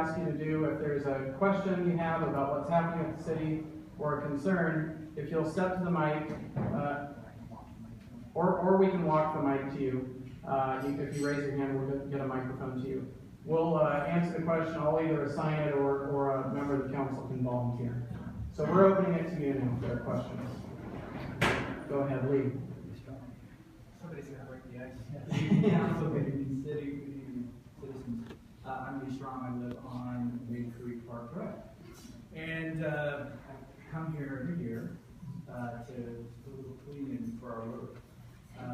ask you to do, if there's a question you have about what's happening at the city or a concern, if you'll step to the mic, or we can walk the mic to you. If you raise your hand, we'll get a microphone to you. We'll answer the question. I'll either assign it or a member of the council can volunteer. So we're opening it to you now if there are questions. Go ahead, Lee. Somebody's going to break the ice. Council, good evening, city, good evening, citizens. I'm Lee Strong. I live on Main Creek Park Drive. And I come here every year to do a little cleaning for our road.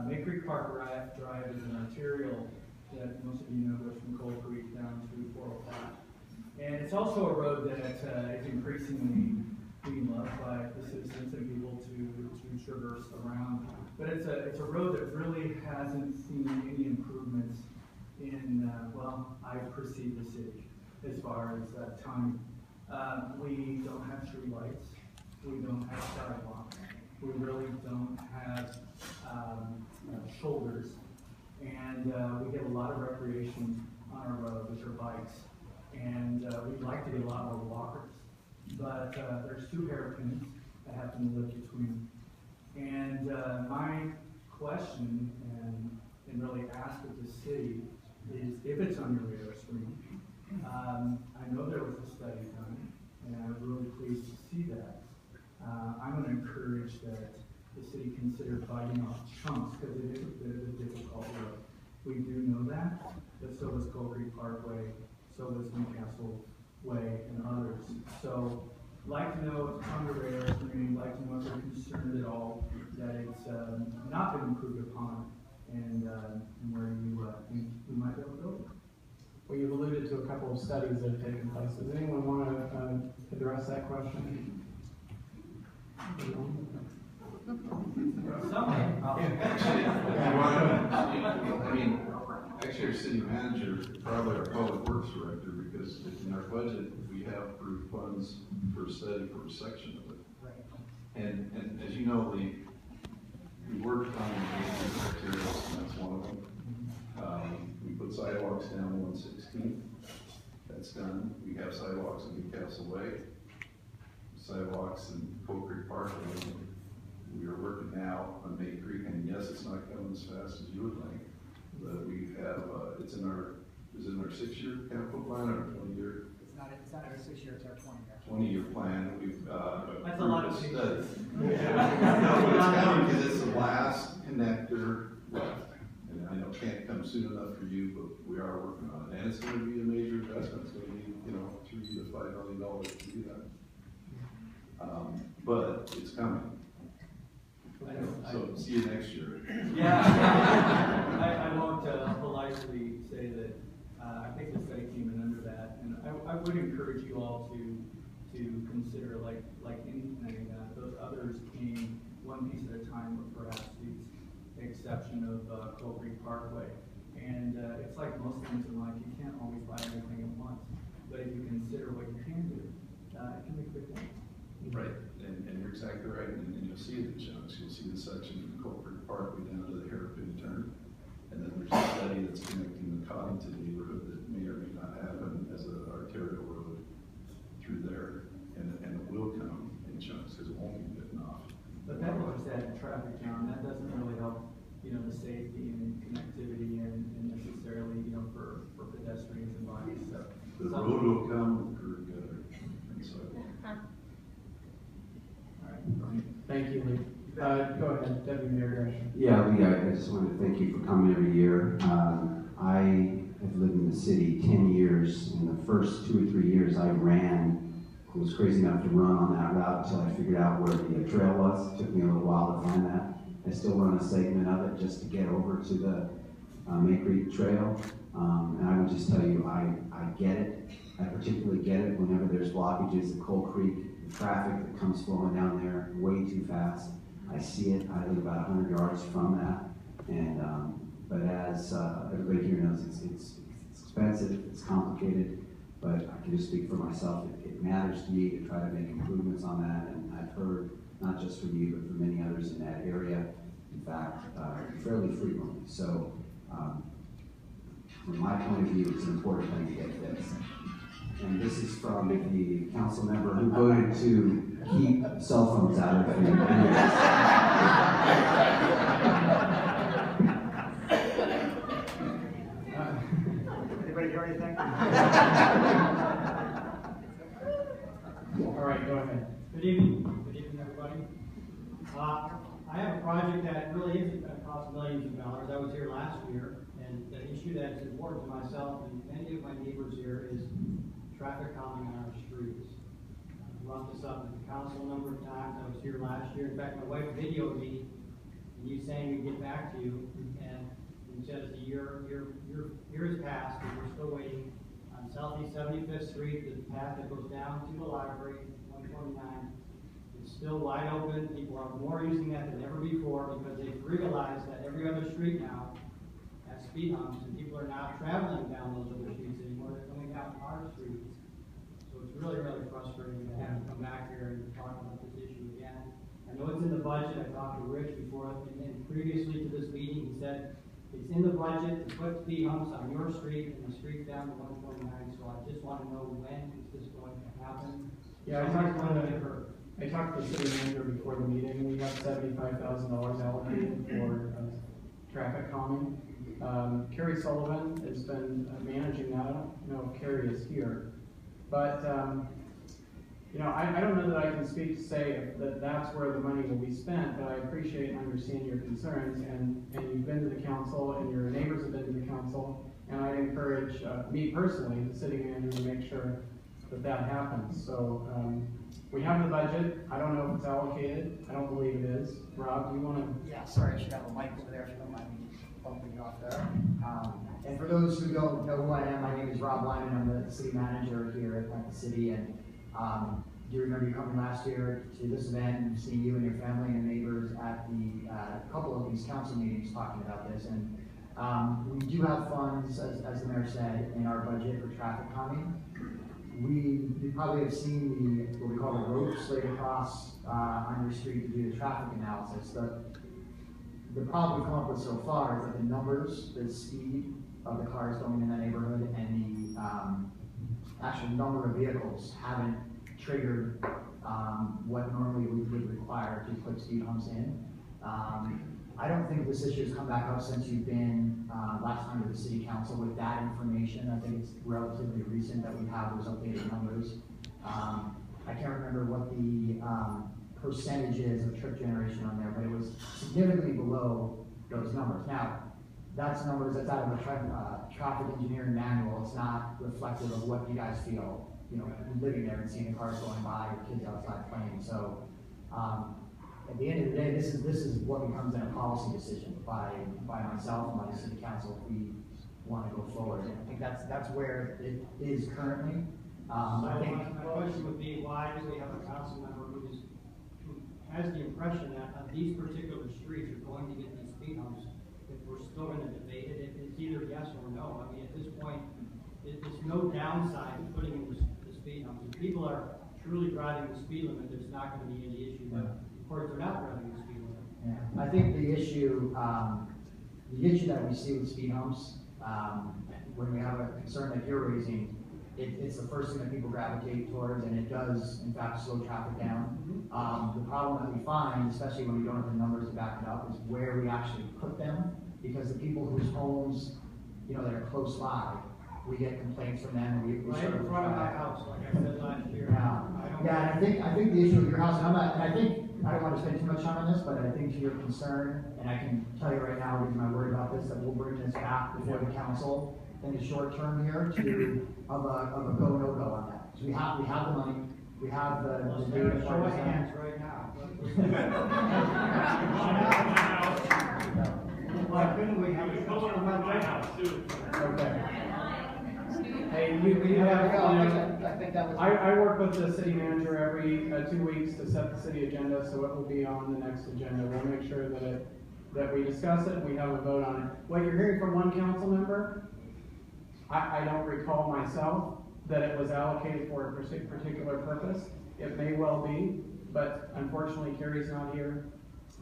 Main Creek Park Drive is an arterial that most of you know goes from Coal Creek down to 405. And it's also a road that is increasingly being loved by the citizens and people to traverse around. But it's a road that really hasn't seen any improvements in, well, I perceive the city as far as time. We don't have street lights. We don't have sidewalks. We really don't have shoulders. And we get a lot of recreation on our road, which are bikes. And we'd like to get a lot more walkers. But there's 2 hairpins that happen to live between. And my question and really ask of the city is if it's on your radar screen. I know there was a study done, and I was really pleased to see that. I'm going to encourage that the city consider biting off chunks because it is a bit of a difficult road. We do know that, but so is Coal Creek Parkway, so is Newcastle Way, and others. So, like to know if it's on the radar screen, like to know if they're concerned at all that it's not been improved upon, and where you think we might be able to go. Well, you've alluded to a couple of studies that have taken place. Does anyone want to address that question? Actually, our city manager, probably our public works director, because in our budget we have approved funds for a study for a section of it. And as you know, we worked on the materials, and that's one of them. We put sidewalks down 116th. That's done. We have sidewalks in Newcastle Way, sidewalks in Coal Creek Parkway. We are working now on Main Creek, and yes, it's not coming as fast as you would like, but we have, it's in our 6-year capital plan or 20-year? It's not our 6-year, it's our 20-year. 20-year plan. We've that's a lot of study. study. No, it's coming because it's the last connector left. And I know it can't come soon enough for you, but we are working on it. And it's going to be a major investment. It's going to be, $3 to $5 million to do that. But it's coming. So see you next year. Yeah, I won't politely say that I think the study came in under that, and I would encourage you all to consider like anything. Those others came one piece at a time, with perhaps the exception of Coal Creek Parkway. And it's like most things in life, you can't always buy everything at once. But if you consider what you can do, it can be a big thing. Right, and you're exactly right, and you'll see it in chunks. You'll see the section in Coal Creek Parkway down to the hairpin turn, and then there's a study that's connecting the Coddington neighborhood that may or may not happen as an arterial road through there, and it will come in chunks because it won't be bitten off. But that will just add traffic jam. That doesn't really help, the safety and connectivity and necessarily, for pedestrians and bikes. So the road will come with curb gutter and so. Thank you, Lee. Go ahead, Deputy Mayor Gresham. Yeah, Lee, I just want to thank you for coming every year. I have lived in the city 10 years. In the first 2 or 3 years, I was crazy enough to run on that route until I figured out where the trail was. It took me a little while to find that. I still run a segment of it just to get over to the Main Creek Trail. And I would just tell you, I get it. I particularly get it whenever there's blockages at Coal Creek. Traffic that comes flowing down there way too fast. I see it. I live about 100 yards from that. And but as everybody here knows, it's expensive, it's complicated. But I can just speak for myself. It matters to me to try to make improvements on that. And I've heard not just from you, but from many others in that area. In fact, fairly frequently. So from my point of view, it's an important thing to get fixed. And this is from the council member who voted to keep cell phones out of the meetings. Anybody hear anything? All right, go ahead. Good evening. Good evening, everybody. I have a project that really isn't going to cost millions of dollars. I was here last year, and the issue that's important to myself and many of my neighbors here is traffic calming on our streets. I brought this up at the council a number of times. I was here last year. In fact, my wife videoed me, and you saying we'd get back to you, and it says a year has passed, and we're still waiting. On Southeast 75th Street, the path that goes down to the library, 129, is still wide open. People are more using that than ever before because they've realized that every other street now has speed humps, and people are not traveling down those other streets anymore. They're coming down our streets. So it's really, really frustrating to have to come back here and talk about this issue again. I know it's in the budget. I talked to Rich before, and previously to this meeting, he said it's in the budget to put speed humps on your street and the streets down to 129. So I just want to know when is this going to happen? Yeah, I talked to the city manager before the meeting. We have $75,000 allocated for traffic calming. Carrie Sullivan has been managing that. I don't know if Carrie is here, but you know, I don't know that I can speak to say that that's where the money will be spent, but I appreciate and understand your concerns, and you've been to the council, and your neighbors have been to the council, and I encourage me personally, the city manager, to make sure that that happens. So we have the budget. I don't know if it's allocated. I don't believe it is. Rob, do you want to? Yeah, sorry, I should have a mic over there if you don't mind me bumping you off there. And for those who don't know who I am, my name is Rob Lyman. I'm the city manager here at the city, and do you remember you coming last year to this event and seeing you and your family and neighbors at the couple of these council meetings talking about this? And we do have funds, as the mayor said, in our budget for traffic calming. You probably have seen what we call the ropes laid across on your street to do the traffic analysis. The problem we've come up with so far is that the numbers, the speed of the cars going in that neighborhood, and the actual number of vehicles haven't triggered what normally we would require to put speed humps in. I don't think this issue has come back up since you've been last time to the city council with that information. I think it's relatively recent that we have those updated numbers. I can't remember what the percentage is of trip generation on there, but it was significantly below those numbers. Now, that's numbers that's out of the traffic engineering manual. It's not reflective of what you guys feel, you know, living there and seeing the cars going by or kids outside playing. So at the end of the day, this is what becomes a policy decision by myself and by the city council if we want to go forward. And I think that's where it is currently. I think my question would be, why do we have a council member who has the impression that on these particular streets are going to get these speed humps? If we're still going to debate it, it's either yes or no. I mean, at this point, there's no downside to putting in the speed humps. If people are truly driving the speed limit, there's not going to be any issue. But of course, they're not driving the speed limit. Yeah. I think the issue that we see with speed humps, when we have a concern that you're raising, it's the first thing that people gravitate towards, and it does, in fact, slow traffic down. The problem that we find, especially when we don't have the numbers to back it up, is where we actually put them, because the people whose homes, you know, that are close by, we get complaints from them, and we Right sort in of front of my house, like I said last year. Yeah, and I think the issue with your house, and I don't want to spend too much time on this, but I think to your concern, and I can tell you right now, because I'm worried about this, that we'll bring this back before the council in the short term here of a go no go on that. So we have the money, we have the data. Show of hands right now. Why couldn't we have a couple of my house too? Okay. Hey, we have, I think that was. I work with the city manager every 2 weeks to set the city agenda, so it will be on the next agenda. We'll make sure that we discuss it and we have a vote on it. What you're hearing from one council member, I don't recall myself that it was allocated for a particular purpose. It may well be, but unfortunately Carrie's not here.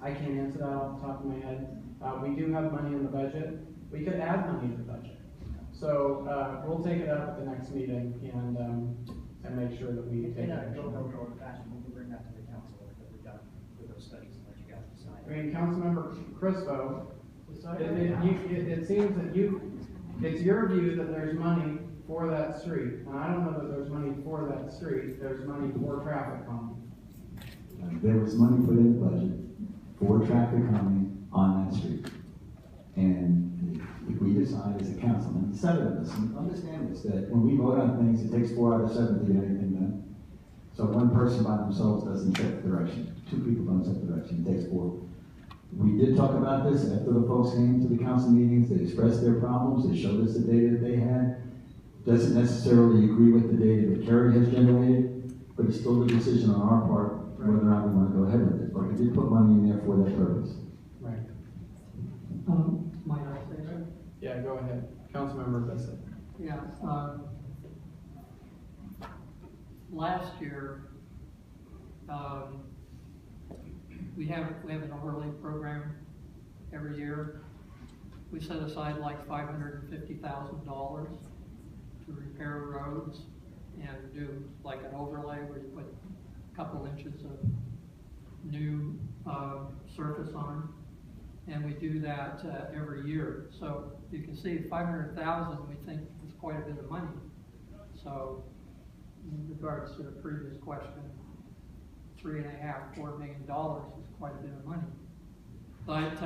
I can't answer that off the top of my head. We do have money in the budget. We could add money to the budget. So, we'll take it up at the next meeting and make sure that we take In a action. little bit more fashion, we can bring that to the council if we're done with those studies and let you guys decide. I mean, Councilmember Crispo, Decide. it seems that it's your view that there's money for that street, and I don't know that there's money for that street, there's money for traffic calming. There was money put in the budget for traffic calming on that street. And if we decide as a councilman, 7 of us, and understand this, that when we vote on things, it takes 4 out of 7 to get anything done. So one person by themselves doesn't set the direction. 2 people don't set the direction, it takes 4. We did talk about this after the folks came to the council meetings, they expressed their problems, they showed us the data that they had. Doesn't necessarily agree with the data that Kerry has generated, but it's still a decision on our part whether or not we want to go ahead with it. But we did put money in there for that purpose. Right. Might I say that? Yeah, go ahead. Councilmember Bissett. Yeah, last year, we have an overlay program every year. We set aside like $550,000 to repair roads and do like an overlay where you put a couple inches of new surface on. And we do that every year. So you can see 500,000 we think is quite a bit of money. So in regards to the previous question, $3.5, $4 million is quite a bit of money. But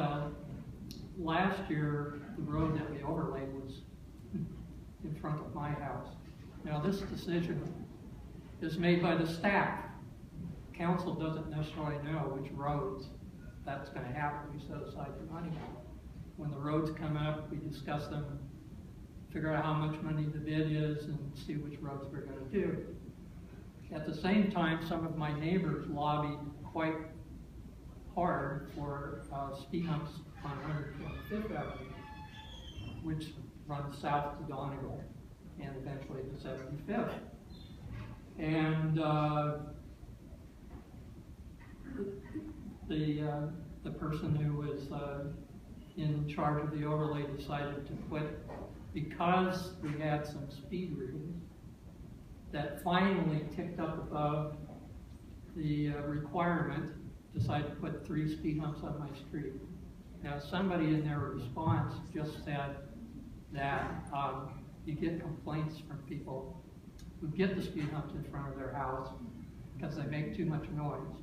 last year, the road that we overlaid was in front of my house. Now this decision is made by the staff. Council doesn't necessarily know which roads that's going to happen. We set aside the money. When the roads come up, we discuss them, figure out how much money the bid is, and see which roads we're going to do. At the same time, some of my neighbors lobbied quite hard for speed humps on 125th Avenue, which runs south to Donegal and eventually to 75th. And the person who was in charge of the overlay decided to put, because we had some speed readings that finally ticked up above the requirement, decided to put 3 speed humps on my street. Now somebody in their response just said that you get complaints from people who get the speed humps in front of their house because they make too much noise.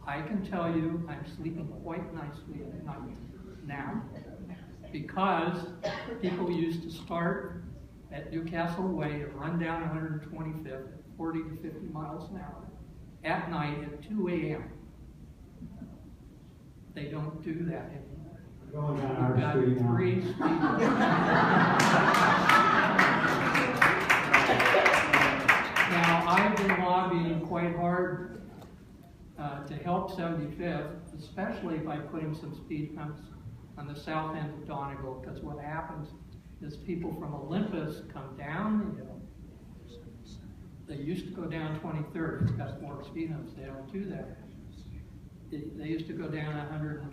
I can tell you I'm sleeping quite nicely at night now because people used to start at Newcastle Way and run down 125th at 40 to 50 miles an hour at night at 2 a.m. They don't do that anymore. Going down We've our got street now. 3 speed humps. Now, I've been lobbying quite hard to help 75th, especially by putting some speed humps on the south end of Donegal, because what happens is people from Olympus come down the hill. They used to go down 23rd, it's got more speed humps, they don't do that. They used to go down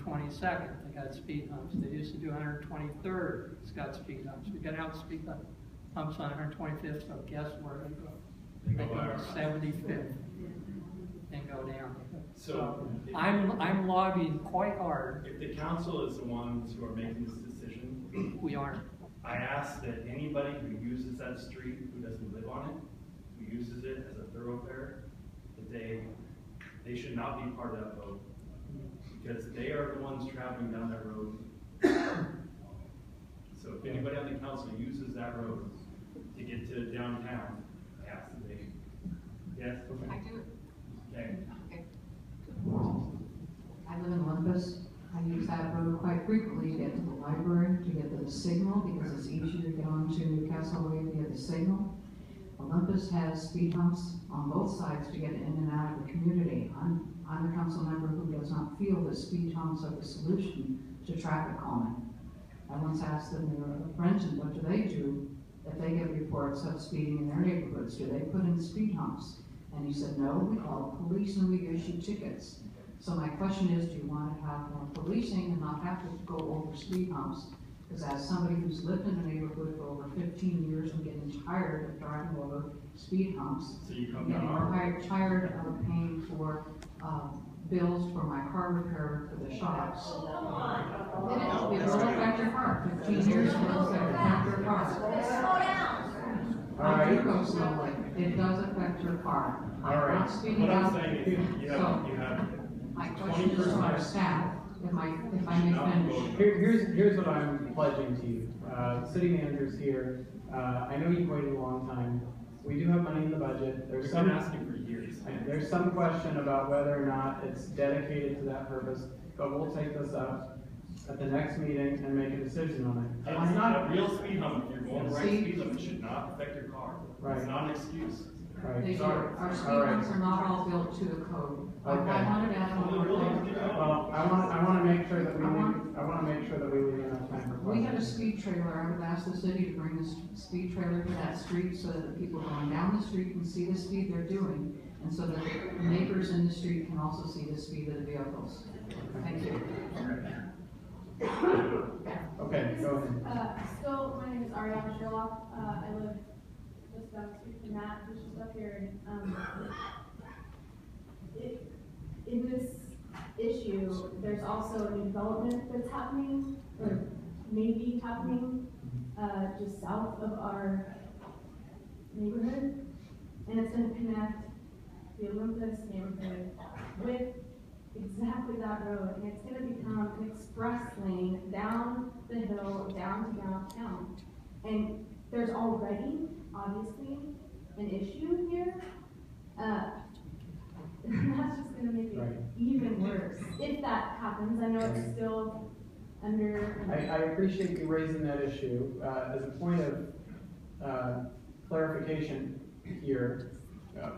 122nd, they got speed humps. They used to do 123rd, it's got speed humps. We got out speed humps on 125th, so guess where they go? They go to 75th and go down. So I'm lobbying quite hard. if the council is the ones who are making this decision, We aren't. I ask that anybody who uses that street, who doesn't live on it, who uses it as a thoroughfare, that they should not be part of that vote. Because they are the ones traveling down that road. So if anybody on the council uses that road to get to downtown, I ask that they, yes? I do. Okay. Okay. I live in Olympus. I use that road quite frequently to get to the library, to get to the signal, because it's easier to get onto Newcastle Way via the signal. Olympus has speed humps on both sides to get in and out of the community. I'm a council member who does not feel that speed humps are the solution to traffic calming. I once asked the mayor of Brenton, what do they do if they get reports of speeding in their neighborhoods? Do they put in speed humps? And he said, no, we call the police and we issue tickets. So my question is, do you want to have more policing and not have to go over speed humps Because as somebody who's lived in the neighborhood for over 15 years and getting tired of driving over speed humps, So you come getting down. tired of paying for, bills for my car repair for the shops. It will affect your car, 15 years will affect your car. All I do right. go slowly, it does affect your car. All I'm right. not speeding What I'm up. saying is, you have My question is to our staff, if I may finish. Here's what I'm pledging to you. City manager's here. I know you've waited a long time. We do have money in the budget. we've been asking for years. There's some question about whether or not it's dedicated to that purpose, but we'll take this up at the next meeting and make a decision on it. It's not a real speed hump. If you're going the right See? speed limit, it should not affect your car. Right. It's not an excuse. Right. They do, Sorry. our speed All right. humps are not all built to the code. Okay. I wanted to add one more thing. Well, I want to make sure that we leave enough time for We have a questions. speed trailer, I would ask the city to bring the speed trailer to that street so that the people going down the street can see the speed they're doing, and so that the neighbors in the street can also see the speed of the vehicles. Thank you. Okay, go ahead. So my name is Ariana Sherlock. I live just down the street from Matt, who's just up here. And in this issue, there's also a new development that's happening, or maybe happening, just south of our neighborhood, and it's going to connect the Olympus neighborhood with exactly that road, and it's going to become an express lane down the hill, down to downtown. And there's already, obviously, an issue here. That's just going to make it Right. even worse if that happens. I know it's still under. I appreciate you raising that issue. As a point of clarification here,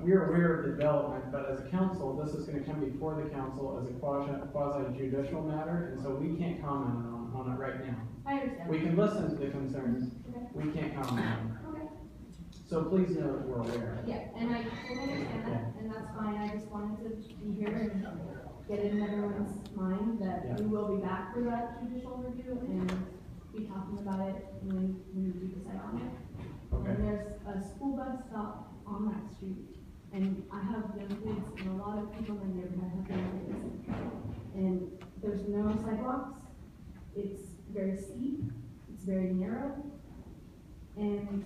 we are aware of the development, but as a council, this is going to come before the council as a quasi judicial matter, and so we can't comment on it right now. I understand. We can listen to the concerns, Okay. we can't comment on them. Okay. So please know that we're aware. Yeah, and I fully understand that, and that's fine. I just wanted to be here and get it in everyone's mind that Yeah. we will be back for that judicial review and be talking about it when we do decide on it. Okay. And there's a school bus stop on that street, and I have young kids, and a lot of people in the neighborhood have young kids. And there's no sidewalks, it's very steep, it's very narrow, and,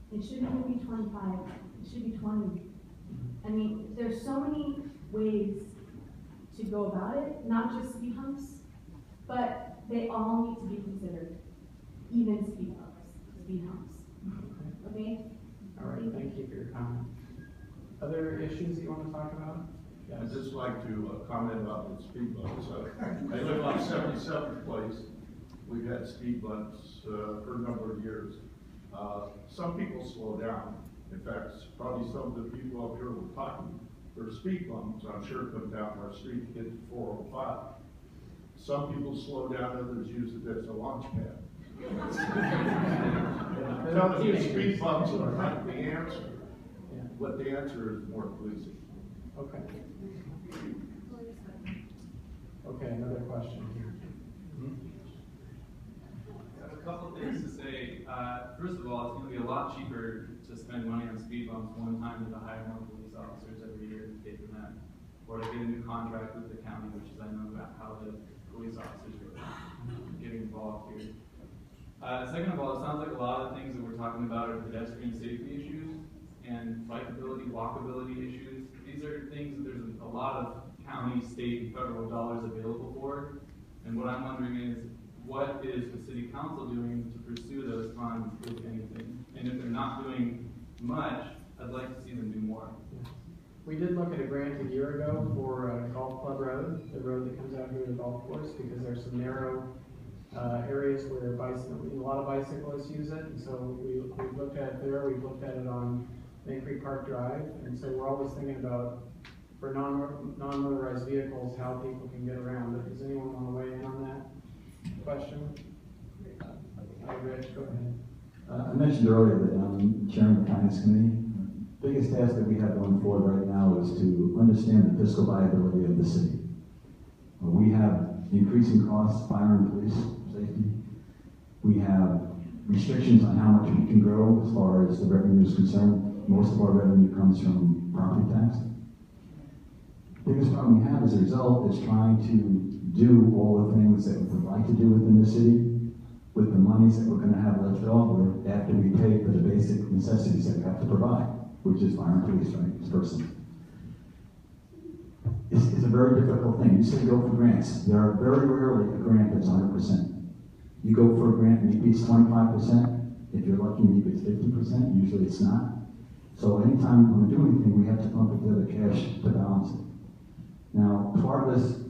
it shouldn't even be 25, it should be 20. I mean, there's so many ways to go about it, not just speed humps, but they all need to be considered, even speed humps, okay? All right, thank you for your comment. Other issues you want to talk about? I'd just like to comment about the speed bumps. I live on 77th Place. We've had speed bumps for a number of years. Some people slow down. In fact, probably some of the people up here were talking. There are speed bumps, I'm sure, come down our street to get to 405. Some people slow down, others use it as a launch pad. Telling you speed bumps are not the answer. Yeah. What the answer is more policing. Okay. Okay, another question here. I have a couple things to say. First of all, it's going to be a lot cheaper to spend money on speed bumps one time than to hire more police officers every year and pay for that, or to get a new contract with the county, which is I know about how the police officers are getting involved here. Second of all, it sounds like a lot of the things that we're talking about are pedestrian safety issues and bikeability, walkability issues. These are things that there's a lot of county, state, and federal dollars available for. And what I'm wondering is, what is the city council doing to pursue those funds, if anything? And if they're not doing much, I'd like to see them do more. We did look at a grant a year ago for Golf Club Road, the road that comes out here to the golf course, because there's some narrow areas where a lot of bicyclists use it. And so we've looked at it there, we've looked at it on Main Creek Park Drive. And so we're always thinking about, for non-motorized vehicles, how people can get around. But does anyone want to weigh in on that question? Rich, go ahead. I mentioned earlier that I'm chairman of the finance committee. The biggest task that we have going forward right now is to understand the fiscal viability of the city. We have increasing costs, fire and police safety. We have restrictions on how much we can grow as far as the revenue is concerned. Most of our revenue comes from property tax. The biggest problem we have as a result is trying to do all the things that we would like to do within the city with the monies that we're going to have left over after we pay for the basic necessities that we have to provide, which is fire and police, right? It's person. It's a very difficult thing. You say go for grants. There are very rarely a grant that's 100%. You go for a grant, maybe it's 25%. If you're lucky, maybe it's 50%. Usually it's not. So anytime we do anything, we have to come up with the other cash to balance it. Now, part of this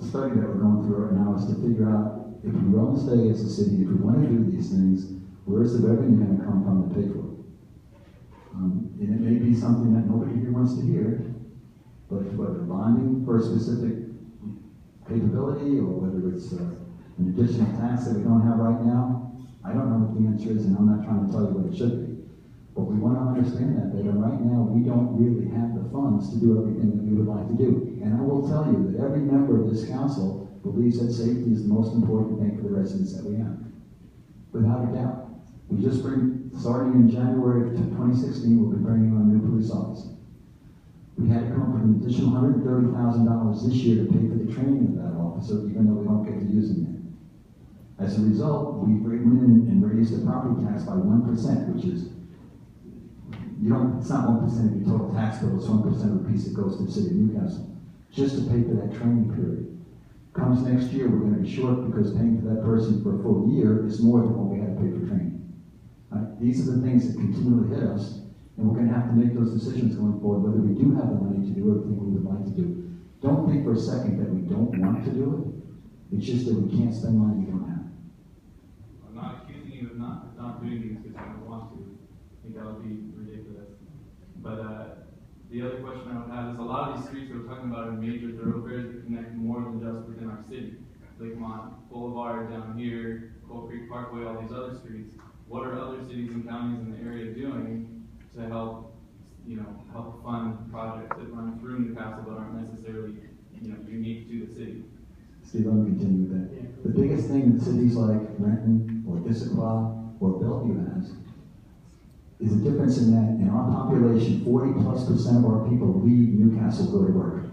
study that we're going through right now is to figure out if we want to stay as a city, if we want to do these things, where's the revenue going to come from to pay for it? And it may be something that nobody here wants to hear, but whether bonding for a specific capability or whether it's an additional tax that we don't have right now, I don't know what the answer is, and I'm not trying to tell you what it should be. But we want to understand that right now we don't really have the funds to do everything that we would like to do. And I will tell you that every member of this council believes that safety is the most important thing for the residents that we have. Without a doubt. We just starting in January of 2016, we'll be bringing on a new police officer. We had to come up with an additional $130,000 this year to pay for the training of that officer, even though we don't get to use him yet. As a result, we went in and raised the property tax by 1%, which is, it's not 1% of your total tax bill, it's 1% of the piece that goes to the city of Newcastle, just to pay for that training period. Comes next year, we're going to be short because paying for that person for a full year is more than what we had to pay for training. These are the things that continually hit us, and we're going to have to make those decisions going forward, whether we do have the money to do everything we would like to do. Don't think for a second that we don't want to do it. It's just that we can't spend money we don't have. I'm not accusing you of not doing things because you don't want to. I think that would be ridiculous. But the other question I would have is a lot of these streets we're talking about are major thoroughfares that connect more than just within our city. Lakemont Boulevard down here, Coal Creek Parkway, all these other streets. What are other cities and counties in the area doing to help fund projects that run through Newcastle but aren't necessarily, unique to the city? Steve, let me continue with that. Yeah. The biggest thing that cities like Renton or Issaquah or Bellevue has is a difference in that in our population, 40+% of our people leave Newcastle to go to work.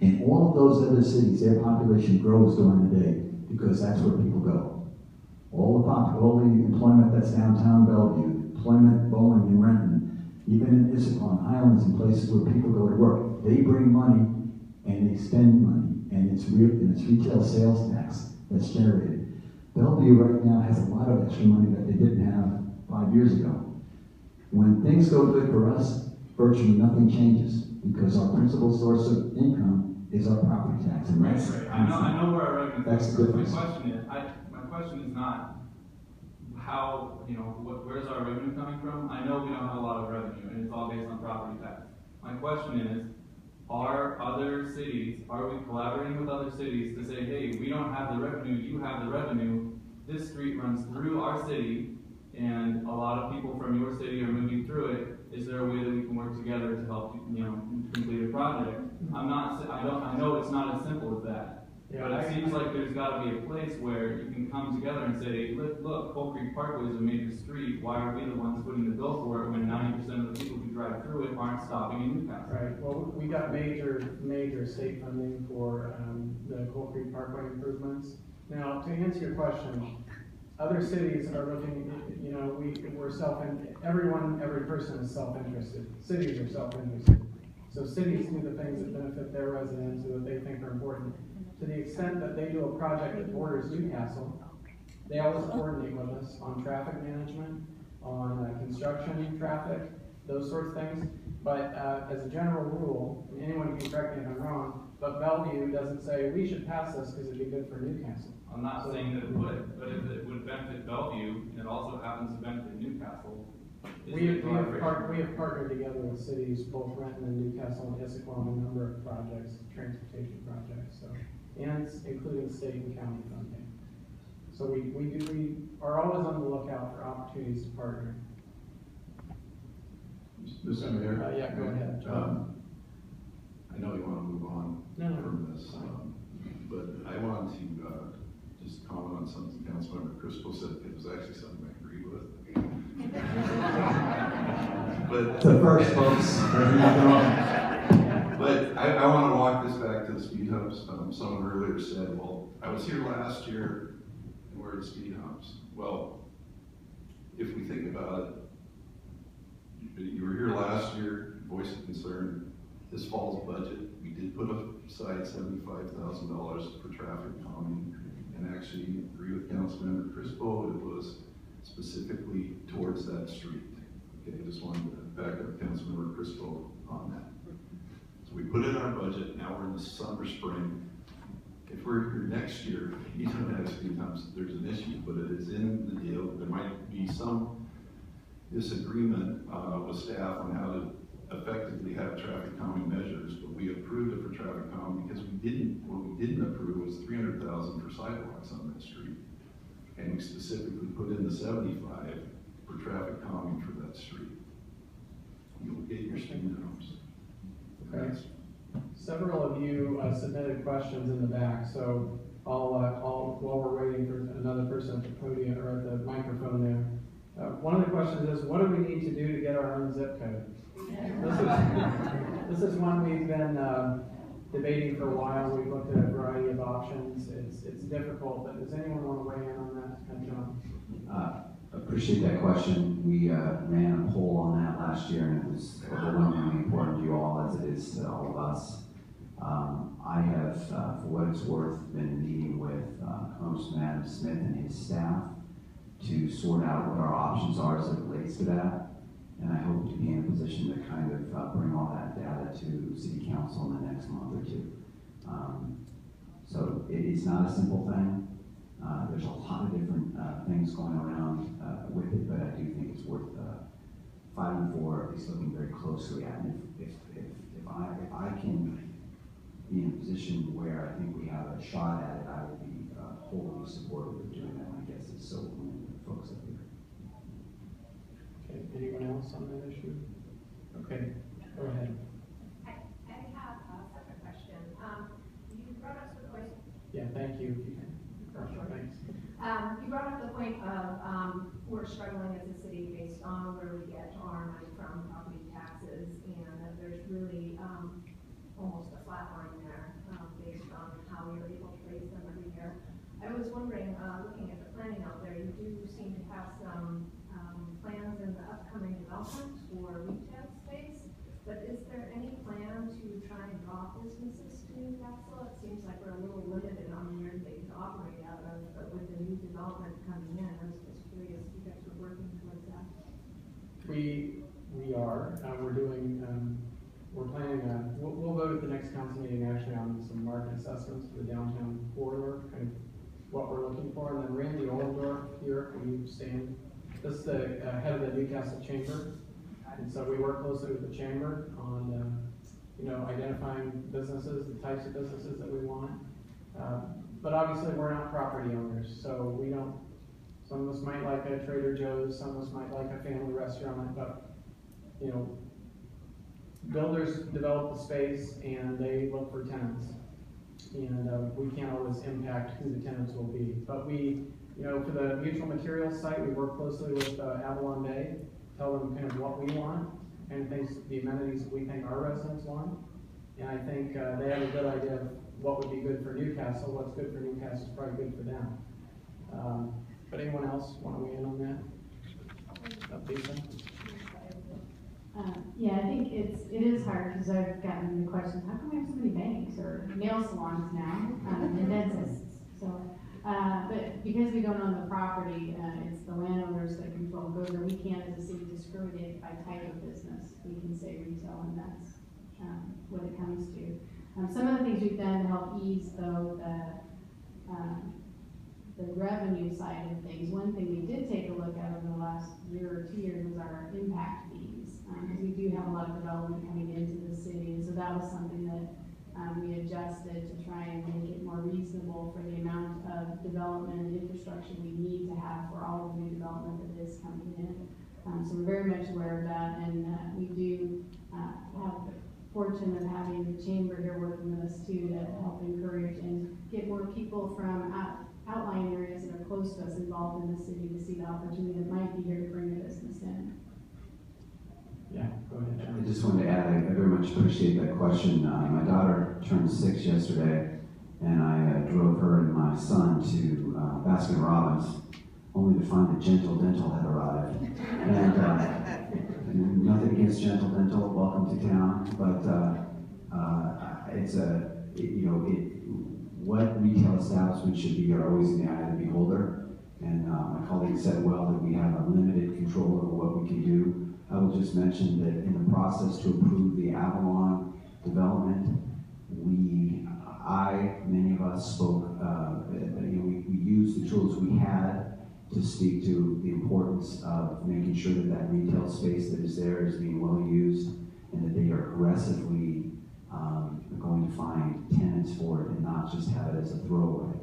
In all of those other cities, their population grows during the day because that's where people go. All the employment that's downtown Bellevue, employment Bowling and Renton, even in Issaquah, Highlands, and places where people go to work, they bring money and they spend money, and it's retail sales tax that's generated. Bellevue right now has a lot of extra money that they didn't have 5 years ago. When things go good for us, virtually nothing changes because our principal source of income is our property tax, and that's right. I know where our revenue comes from. My question is not how, where's our revenue coming from? I know we don't have a lot of revenue, and it's all based on property tax. My question is, are we collaborating with other cities to say, hey, we don't have the revenue, you have the revenue, this street runs through our city, and a lot of people from your city are moving through it. Is there a way that we can work together to help, complete a project? I know it's not as simple as that. Yeah, but it seems like there's got to be a place where you can come together and say, look, Coal Creek Parkway is a major street. Why are we the ones footing the bill for it when 90% of the people who drive through it aren't stopping in Newcastle? Right. Well, we got major state funding for the Coal Creek Parkway improvements. Now, to answer your question, other cities are looking. Every person is self-interested. Cities are self-interested. So cities do the things that benefit their residents or that they think are important. To the extent that they do a project that borders Newcastle, they always coordinate with us on traffic management, on construction traffic, those sorts of things. But as a general rule, and anyone can correct me if I'm wrong, but Bellevue doesn't say we should pass this because it'd be good for Newcastle. I'm not saying that it would, but if it would benefit Bellevue, and it also happens to benefit Newcastle, we have partnered together with cities, both Renton and Newcastle and Issaquah, on a number of projects, transportation projects, and including state and county funding. So we are always on the lookout for opportunities to partner. Mr. Mayor? Yeah, go ahead, John. I know you want to move on from this, but I want to just comment on something Councilmember Crispo said. It was actually something I agree with. But The first, folks. But I want to walk this back to the speed humps. Someone earlier said, well, I was here last year, and where are the speed humps? Well, if we think about it, you were here last year, voice of concern. This fall's budget, we did put aside $75,000 for traffic calming, and actually agree with Councilmember Crispo, it was specifically towards that street. Okay, I just wanted to back up Councilmember Crispo on that. So we put it in our budget, now we're in the summer, spring. If we're here next year, you don't have speed humps, there's an issue, but it is in the deal. There might be some disagreement with staff on how to effectively have traffic calming measures, but we approved it for traffic calming because what we didn't approve was $300,000 for sidewalks on that street. And we specifically put in the 75 for traffic calming for that street. You'll get your speed humps. Okay. Several of you submitted questions in the back, so while we're waiting for another person at the podium or at the microphone there, one of the questions is, what do we need to do to get our own zip code? This is one we've been debating for a while. We've looked at a variety of options. It's difficult, but does anyone want to weigh in on that, John? Appreciate that question. We ran a poll on that last year, and it was overwhelmingly important to you all, as it is to all of us. I have, for what it's worth, been meeting with Congressman Adam Smith and his staff to sort out what our options are as it relates to that. And I hope to be in a position to kind of bring all that data to City Council in the next month or two. So it's not a simple thing. There's a lot of different things going around with it, but I do think it's worth fighting for, at least looking very closely at. And if I can be in a position where I think we have a shot at it, I will be wholly supportive of doing that. My guess is so will many folks up here. Okay, anyone else on that issue? Okay, go ahead. I have a separate question. You brought up the point. Yeah, thank you. Thanks. You brought up the point of we're struggling as a city based on where we get our money from, property taxes, and that there's really almost a flat line there based on how you're able to raise them every year. I was wondering, looking at the planning out there, you do seem to have some plans in the upcoming development for retail space, but is there any plan to try and draw businesses to Newcastle? It seems like we're a little limited on where they can operate out of, but with the new development coming in, I was just curious if you guys were working towards that. We are. We're planning, we'll vote at the next council meeting actually on some market assessments for the downtown corridor, kind of what we're looking for. And then Randy Oldendorf here, will you stand? This is the head of the Newcastle Chamber. And so we work closely with the Chamber on, identifying businesses, the types of businesses that we want. But obviously we're not property owners, so we don't, some of us might like a Trader Joe's, some of us might like a family restaurant, but, builders develop the space and they look for tenants. And we can't always impact who the tenants will be. But we, for the mutual materials site, we work closely with Avalon Bay, tell them kind of what we want, and things, the amenities that we think our residents want. And I think they have a good idea of what would be good for Newcastle. What's good for Newcastle is probably good for them. But anyone else want to weigh in on that? Lisa? Yeah, I think it is hard because I've gotten the question, how come we have so many banks or nail salons now and dentists? So, but because we don't own the property, it's the landowners that control goods, or we can't as a city discriminate by type of business. We can say retail, and that's what it comes to. Some of the things we've done to help ease though the revenue side of things. One thing we did take a look at over the last year or 2 years was our impact fees, because we do have a lot of development coming into the city, and so that was something that we adjusted to try and make it more reasonable for the amount of development and infrastructure we need to have for all of the new development that is coming in. So we're very much aware of that, and we do have the fortune of having the chamber here working with us too to help encourage and get more people from outlying areas that are close to us involved in the city to see the opportunity that might be here to bring a business in. Yeah, go ahead, I John. just wanted to add, I very much appreciate that question. My daughter turned 6 yesterday, and I drove her and my son to Baskin Robbins, only to find that Gentle Dental had arrived. And nothing against Gentle Dental, welcome to town, but what retail establishments should be are always in the eye of the beholder. And my colleague said well that we have unlimited control over what we can do. I will just mention that in the process to approve the Avalon development, many of us spoke, we used the tools we had to speak to the importance of making sure that that retail space that is there is being well used and that they are aggressively going to find tenants for it and not just have it as a throwaway.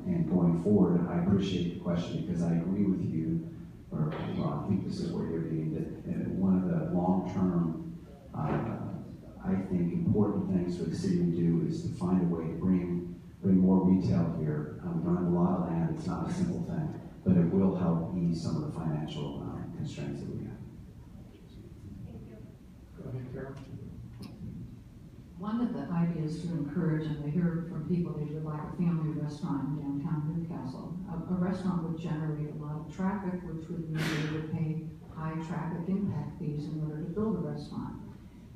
And going forward, I appreciate the question because I agree with you, or well, I think this is where you're being, that one of the long-term, I think, important things for the city to do is to find a way to bring more retail here. We don't have a lot of land, it's not a simple thing, but it will help ease some of the financial constraints that we have. Go ahead, Carol. One of the ideas to encourage, and we hear from people that would like a family restaurant in downtown Newcastle. A restaurant would generate a lot of traffic, which would mean they would pay high traffic impact fees in order to build a restaurant.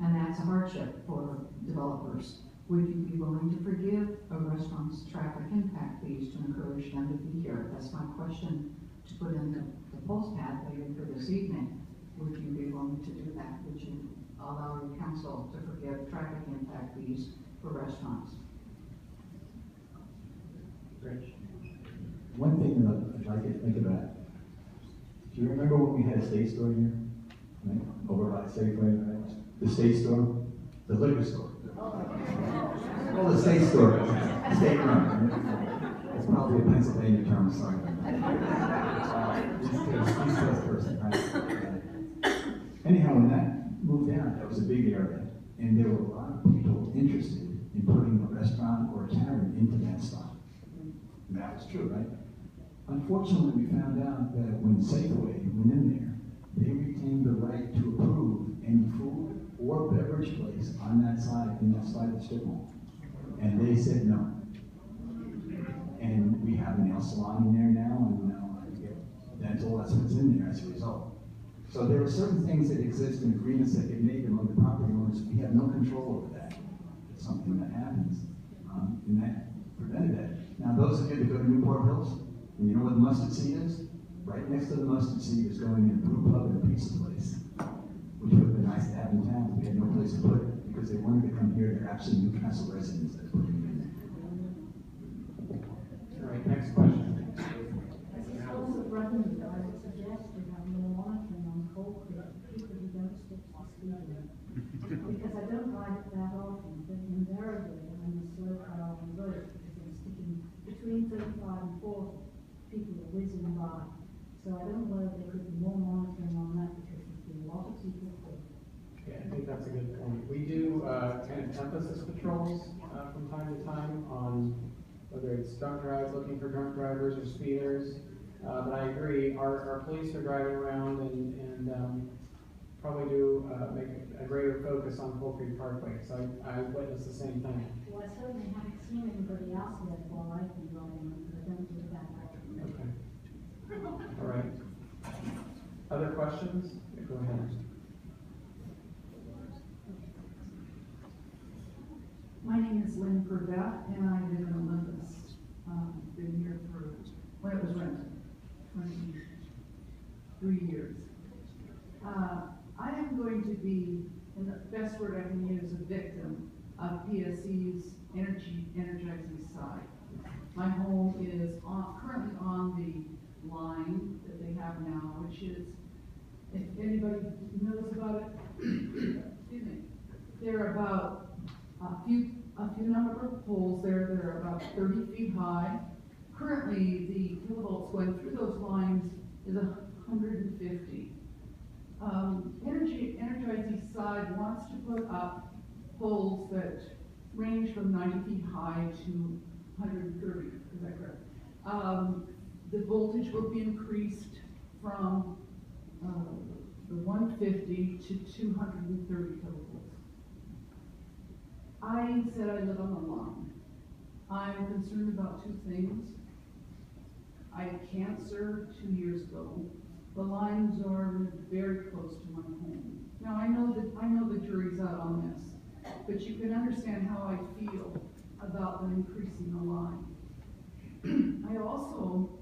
And that's a hardship for developers. Would you be willing to forgive a restaurant's traffic impact fees to encourage them to be here? That's my question to put in the post pad later for this evening. Would you be willing to do that? Would you allow your council to forgive traffic impact fees for restaurants? Rich. One thing that I'd like you to think about, do you remember when we had a state store here? Right? Over by Safeway, right? The state store? The liquor store. Well, the state store. State run. Right? It's probably a Pennsylvania term, sorry. East Coast person, right? Anyhow, when that moved out, that was a big area, and there were a lot of people interested in putting a restaurant or a tavern into that spot. And that was true, right? Unfortunately, we found out that when Safeway went in there, they retained the right to approve any food or beverage place on that side, in that side of the strip mall. And they said no. And we have a nail salon in there now, and dental, that's what's in there as a result. So there are certain things that exist in agreements that get made among the property owners. We have no control over that. It's something that happens, and that prevented that. Now, those of you that go to Newport Hills, and you know what the Mustard Seed is? Right next to the Mustard Seed is going in a brew pub and a pizza place, which would have been nice to have in town, but we had no place to put it because they wanted to come here. They're actually Newcastle residents that put it in there. All right, next question. I would suggest you have more monitoring on Cold Creek, people who don't stick to the speed limit. Because I don't ride it that often, but invariably I'm a slow car on the road because I'm sticking between 35 and 40. People are whizzing by. So I don't know whether there could be more monitoring on that because there's been a lot of people killed. Yeah, I think that's a good point. We do kind of emphasis patrols from time to time on whether it's drunk drives, looking for drunk drivers or speeders. But I agree, our police are driving around and probably do make a greater focus on Cold Creek Parkway. So I witnessed the same thing. Well, I certainly haven't seen anybody else there while I've been driving, because I don't do it that often. Okay. All right. Other questions? Yeah, go ahead. My name is Lynn Purdett, and I live in Olympus. Been here for, when it was rented, 23 years. I am going to be, and the best word I can use, a victim of PSE's energizing side. My home is currently on the line that they have now, which is, if anybody knows about it, excuse me, there are about a few number of poles there that are about 30 feet high. Currently, the kilovolts going through those lines is 150. Energizing side wants to put up poles that range from 90 feet high to 130. Is that correct? The voltage will be increased from the 150 to 230 kilovolts. I said I live on the line. I'm concerned about two things. I had cancer 2 years ago. The lines are very close to my home. Now I know the jury's out on this, but you can understand how I feel about them increasing the line. I also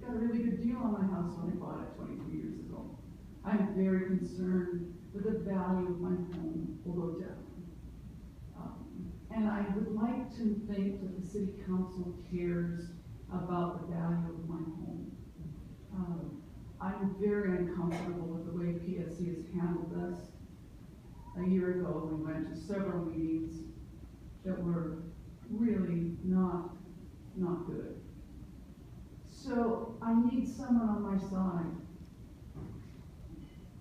got a really good deal on my house when I bought it 22 years ago. I'm very concerned that the value of my home will go down. And I would like to think that the city council cares about the value of my home. I'm very uncomfortable with the way PSC has handled this. A year ago, we went to several meetings that were really not good. So I need someone on my side.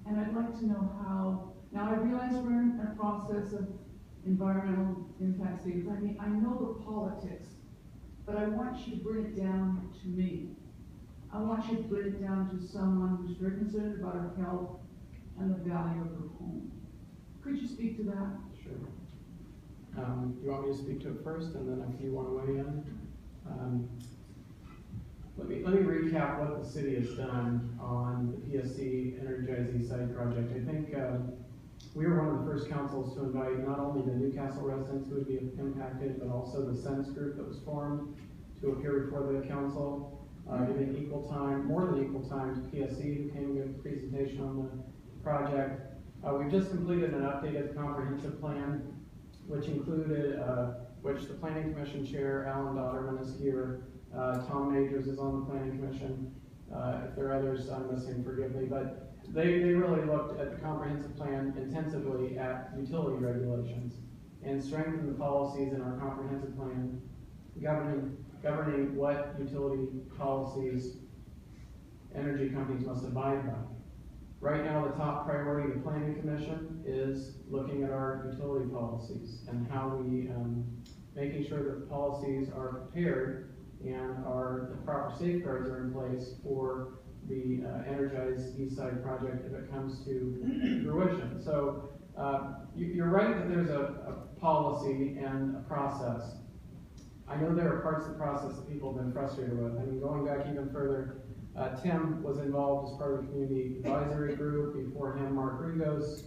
And I'd like to know how. Now I realize we're in a process of environmental impact statements. I mean, I know the politics, but I want you to bring it down to me. I want you to bring it down to someone who's very concerned about her health and the value of her home. Could you speak to that? Sure. You want me to speak to it first, and then if you want to weigh in? Let me recap what the city has done on the PSC Energize Eastside project. I think we were one of the first councils to invite not only the Newcastle residents who would be impacted, but also the Sense group that was formed to appear before the council, giving equal time, more than equal time to PSC, who came to give a presentation on the project. We've just completed an updated comprehensive plan, which included, which the Planning Commission Chair, Alan Dodderman, is here. Tom Majors is on the Planning Commission. If there are others I'm missing, forgive me, but they really looked at the comprehensive plan intensively at utility regulations and strengthened the policies in our comprehensive plan governing what utility policies energy companies must abide by. Right now, the top priority of the Planning Commission is looking at our utility policies and how we, making sure that the policies are prepared and the proper safeguards are in place for the Energize Eastside project if it comes to fruition. So you're right that there's a policy and a process. I know there are parts of the process that people have been frustrated with. I mean, going back even further, Tim was involved as part of the community advisory group. Before him, Mark Rigos.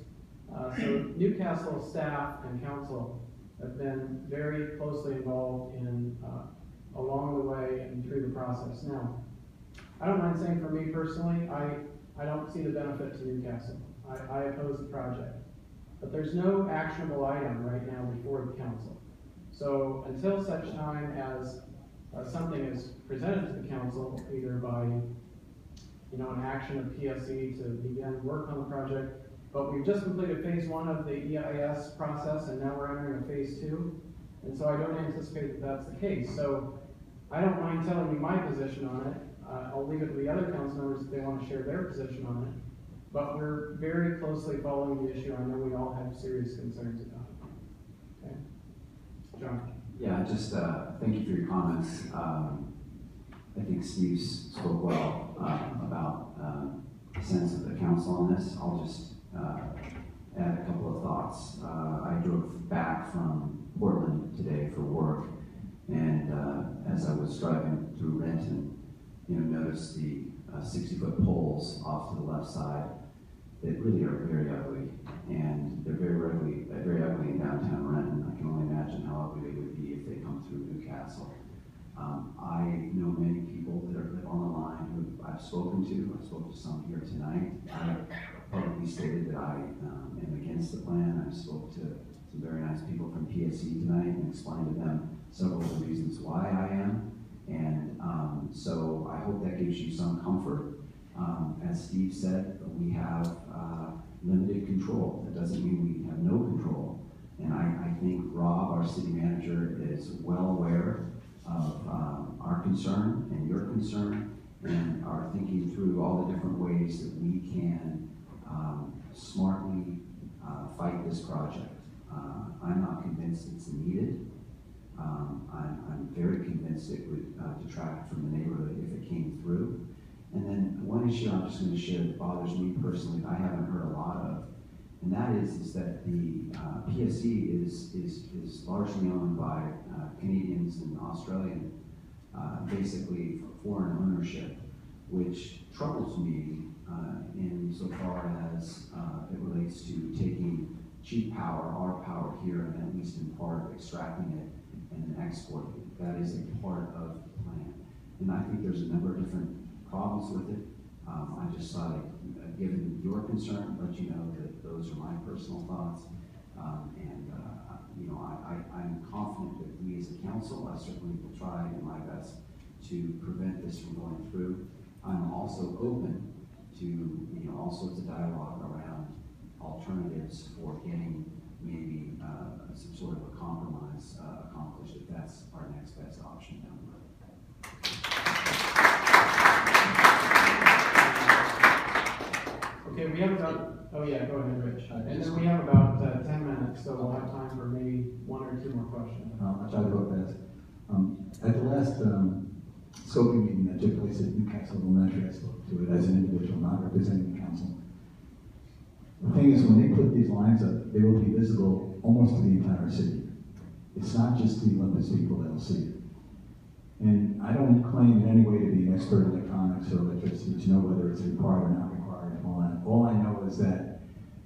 So Newcastle staff and council have been very closely involved in along the way and through the process. Now, I don't mind saying for me personally, I don't see the benefit to Newcastle. I oppose the project. But there's no actionable item right now before the council. So until such time as something is presented to the council, either by an action of PSC to begin work on the project, but we've just completed phase 1 of the EIS process, and now we're entering a phase 2, and so I don't anticipate that that's the case. So I don't mind telling you my position on it. I'll leave it to the other council members if they want to share their position on it. But we're very closely following the issue. I know we all have serious concerns about it. Okay, John. Yeah, just thank you for your comments. I think Steve spoke well about the sense of the council on this. I'll just add a couple of thoughts. I drove back from Portland today for work, and as I was driving through Renton, noticed the 60-foot poles off to the left side that really are very ugly, and they're very ugly in downtown Renton. I can only imagine how ugly they would be if they come through Newcastle. I know many people that live on the line who I've spoken to. I spoke to some here tonight. I publicly stated that I am against the plan. I spoke to some very nice people from PSC tonight and explained to them several of the reasons why I am. And so I hope that gives you some comfort. As Steve said, we have limited control. That doesn't mean we have no control. And I think Rob, our city manager, is well aware of our concern and your concern, and are thinking through all the different ways that we can smartly fight this project. I'm not convinced it's needed. I'm very convinced it would detract from the neighborhood if it came through. And then one issue I'm just going to share that bothers me personally, that I haven't heard a lot of, and that is that the PSC is largely owned by Canadians and Australian, basically foreign ownership, which troubles me insofar as it relates to taking cheap power, our power here, and at least in part extracting it and then exporting it. That is a part of the plan. And I think there's a number of different problems with it. I just thought, given your concern, let you know that those are my personal thoughts. I'm confident that we as a council, I certainly will try in my best to prevent this from going through. I'm also open to all sorts of dialogue around alternatives for getting maybe some sort of a compromise accomplished if that's our next best option down the road. Okay, we have about, oh yeah, go ahead, Rich. And then we have about 10 minutes, so we'll have time for maybe one or two more questions. I'll try to go fast. At the last scoping meeting that took place at Newcastle Elementary, I spoke to it as an individual, not representing the council. The thing is, when they put these lines up, they will be visible almost to the entire city. It's not just the Olympus people that will see it. And I don't claim in any way to be an expert in electronics or electricity to know whether it's required or not required and all that. All I know is that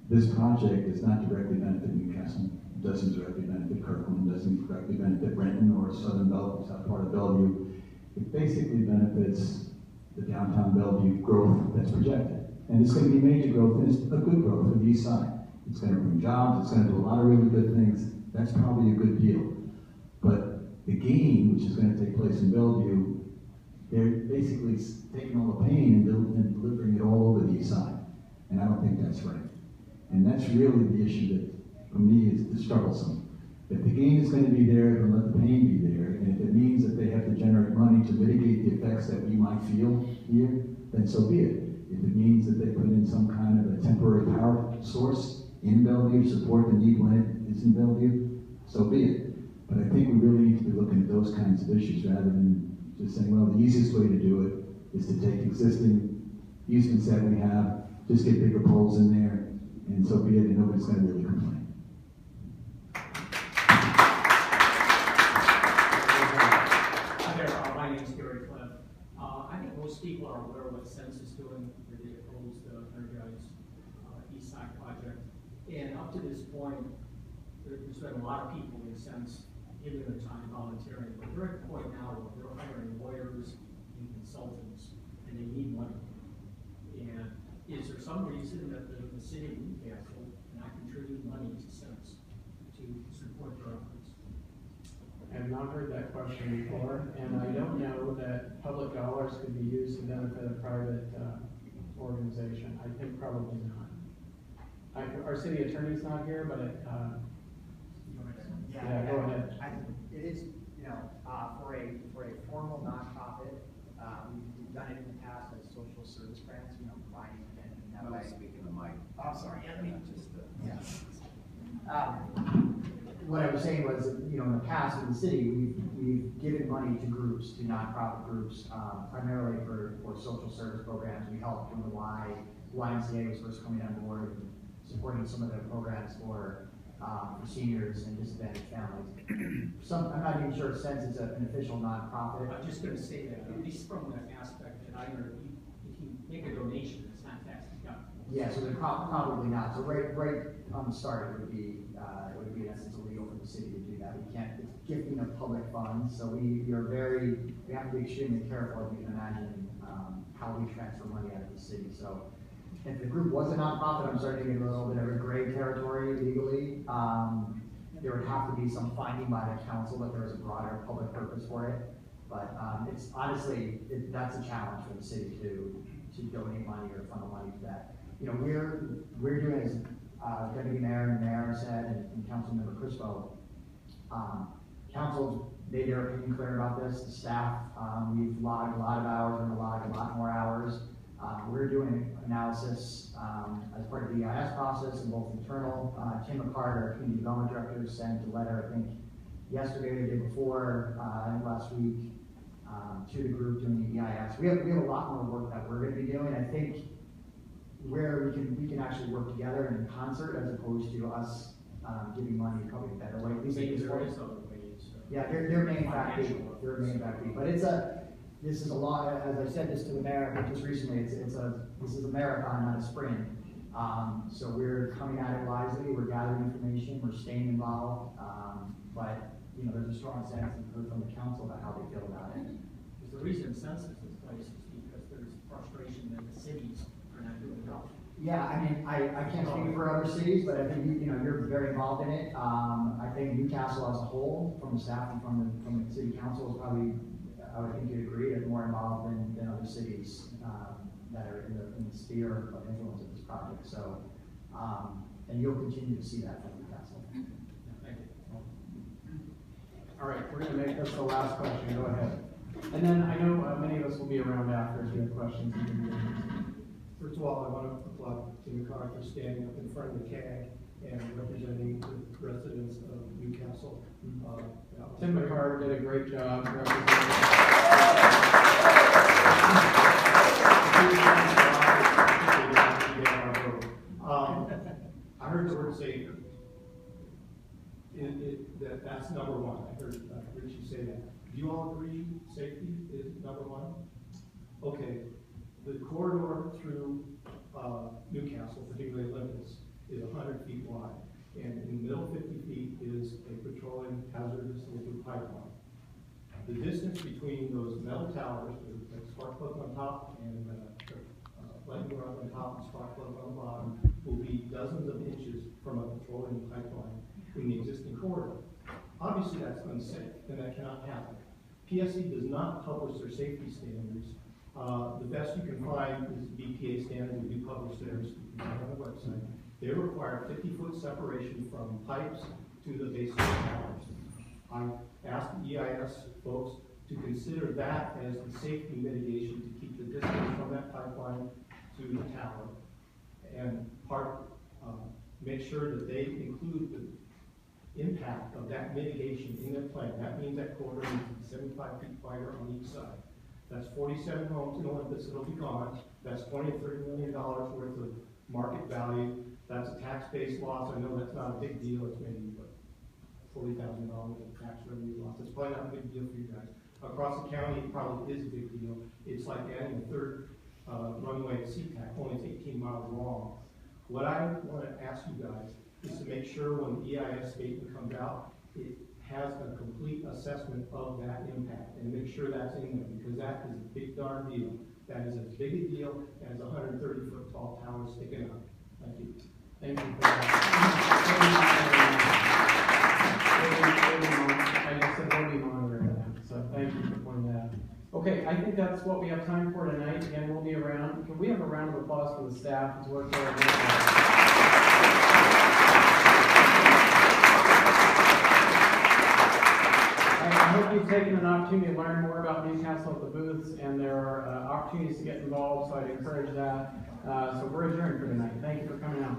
this project does not directly benefit Newcastle. It doesn't directly benefit Kirkland, doesn't directly benefit Renton or Southern Bellevue, South part of Bellevue. It basically benefits the downtown Bellevue growth that's projected. And it's going to be major growth, and it's a good growth for the east side. It's going to bring jobs, it's going to do a lot of really good things. That's probably a good deal. But the gain, which is going to take place in Bellevue, they're basically taking all the pain and delivering it all over the east side. And I don't think that's right. And that's really the issue that, for me, is troublesome. If the gain is going to be there, then let the pain be there. And if it means that they have to generate money to mitigate the effects that we might feel here, then so be it. If it means that they put in some kind of a temporary power source in Bellevue to support the need when it is in Bellevue, so be it. But I think we really need to be looking at those kinds of issues rather than just saying, well, the easiest way to do it is to take existing easements that we have, just get bigger poles in there, and so be it, and nobody's going to really complain. My name's Gary Cliff. I think most people are aware of what Sense is doing with the proposed energized East Side project. And up to this point, there's been a lot of people in Sense giving their time volunteering, but they're at the point now where they're hiring lawyers and consultants, and they need money. And is there some reason that the city of Newcastle not contribute money to Sense to support their efforts? I have not heard that question before, and I don't know that public dollars could be used to benefit a private organization. I think probably not. Our city attorney's not here, but yeah, go ahead. I think it is, for a formal nonprofit, we've done it in the past as social service grants, providing and that way. Speaking the mic. Oh, sorry, yeah, let me just, what I was saying was, in the past in the city, we've given money to groups, to nonprofit groups, primarily for social service programs. We helped when the YMCA was first coming on board, and supporting some of their programs for seniors and disadvantaged families. I'm not even sure Sense is an official nonprofit. I'm just going to say that, at least from the aspect that I heard, if you make a donation, it's not tax deductible. Yeah, so they're probably not. So right on the start, it would be in essence illegal for the city to do that. We can't. It's gifting of public funds, so we have to be extremely careful, as you can imagine, how we transfer money out of the city. So if the group was a nonprofit, I'm starting to get a little bit of a gray territory legally. There would have to be some finding by the council that there was a broader public purpose for it. But it's honestly, that's a challenge for the city to donate money or funnel money to that. We're doing as Deputy Mayor and Mayor said, and Councilmember Crispo. Council's made their opinion clear about this. The staff, we've logged a lot of hours, we're going to log a lot more hours. We're doing analysis as part of the EIS process, and both internal. Tim McCart, our community development director, sent a letter, I think, yesterday, the day before, and last week, to the group doing the EIS. We have a lot more work that we're gonna be doing. I think where we can actually work together and in concert as opposed to us, giving money probably a better way, at least at this point. Yeah, they're main faculty, but this is a lot, as I said this to the mayor, I think just recently, this is a marathon, not a sprint. So we're coming at it wisely, we're gathering information, we're staying involved, but, you know, there's a strong sense from the council about how they feel about it. The reason census is placed is because there's frustration that the cities are not doing enough. Yeah, I mean, I can't speak for other cities, but I think, you know, you're very involved in it. I think Newcastle as a whole, from the staff and from the city council is probably, I would think you'd agree, is more involved than other cities, that are in the sphere of influence of this project. So, and you'll continue to see that from Newcastle. Thank you. All right, we're gonna make this the last question, go ahead. And then I know many of us will be around after if you have questions. First of all, I want to applaud Tim McCarr for standing up in front of the CAG and representing the residents of Newcastle. Tim McCarr did a great job representing. I heard the word safety. That's number one. I heard Richie say that. Do you all agree safety is number one? Okay. The corridor through Newcastle, particularly Olympus, is 100 feet wide. And in the middle 50 feet is a petroleum hazardous liquid pipeline. The distance between those metal towers, with a spark plug on top and lightning rod on top and spark plug on the bottom, will be dozens of inches from a petroleum pipeline in the existing corridor. Obviously, that's unsafe, and that cannot happen. PSC does not publish their safety standards. The best you can find is BPA standards. We do publish theirs. You can find on the website. They require 50-foot separation from pipes to the base of the towers. I've asked the EIS folks to consider that as the safety mitigation to keep the distance from that pipeline to the tower, and make sure that they include the impact of that mitigation in their plan. That means that corridor needs to be 75 feet wider on each side. That's 47 homes in Olympus that'll be gone. That's $20 to $30 million worth of market value. That's a tax-based loss. I know that's not a big deal. It's maybe $40,000 of tax revenue loss. It's probably not a big deal for you guys. Across the county, it probably is a big deal. It's like adding a third runway at SeaTac, only it's 18 miles long. What I want to ask you guys is to make sure when the EIS statement comes out, it has a complete assessment of that impact, and make sure that's in there, because that is a big darn deal. That is as big a deal as a 130-foot tall tower sticking up. Thank you. Thank you for that. I just said we'll be monitoring that, so thank you for pointing that out. Okay, I think that's what we have time for tonight. Again, we'll be around. Can we have a round of applause for the staff who's worked very hard? I hope you've taken an opportunity to learn more about Newcastle at the booths, and there are opportunities to get involved, so I'd encourage that. So we're adjourned for tonight. Thank you for coming out.